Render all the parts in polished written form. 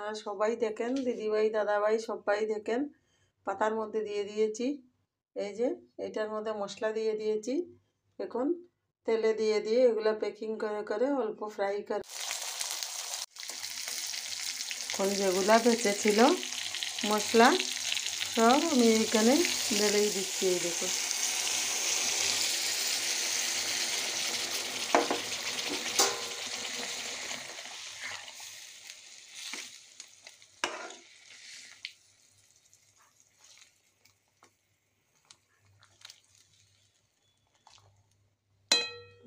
আপনারা সবাই দেখেন, দিদিভাই দাদাভাই সবাই দেখেন। পাতার মধ্যে দিয়ে দিয়েছি, এই যে এটার মধ্যে মশলা দিয়ে দিয়েছি। এখন তেলে দিয়ে দিয়ে এগুলো প্যাকিং করে করে অল্প ফ্রাই করে এখন যেগুলা বেঁচেছিল মশলা সব আমি এখানে ঢেলেই দিচ্ছি। এই দেখো,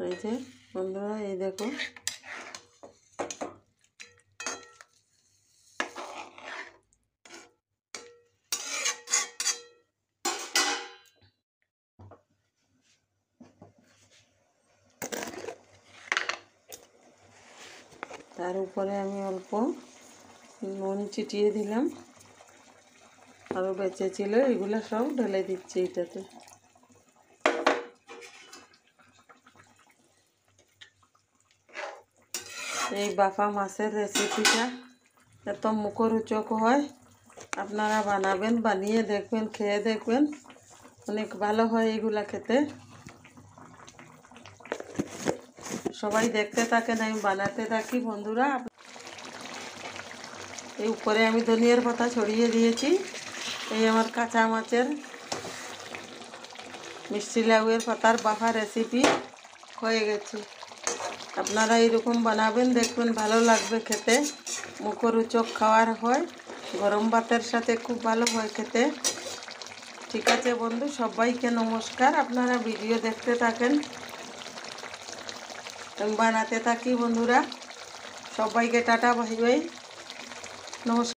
এই যে বন্ধুরা, এই দেখো তার উপরে আমি অল্প নুন ছিটিয়ে দিলাম। আরও বেঁচে ছিল এগুলো সব ঢেলে দিচ্ছি এটাতে। এই বাফা মাছের রেসিপিটা এত মুখরোচক হয়, আপনারা বানাবেন, বানিয়ে দেখবেন, খেয়ে দেখবেন, অনেক ভালো হয় এইগুলা খেতে। সবাই দেখতে থাকেন, আমি বানাতে থাকি বন্ধুরা। এই উপরে আমি ধনিয়ার পাতা ছড়িয়ে দিয়েছি। এই আমার কাঁচা মাছের মিষ্টি লাউয়ের পাতার বাফা রেসিপি হয়ে গেছে। আপনারা এইরকম বানাবেন, দেখবেন ভালো লাগবে খেতে, মুখরোচক খাওয়ার হয়, গরম ভাতের সাথে খুব ভালো হয় খেতে। ঠিক আছে বন্ধু, সবাইকে নমস্কার। আপনারা ভিডিও দেখতে থাকেন, আমি বানাতে থাকি বন্ধুরা। সবাইকে টাটা, বাই বাই, নমস্কার।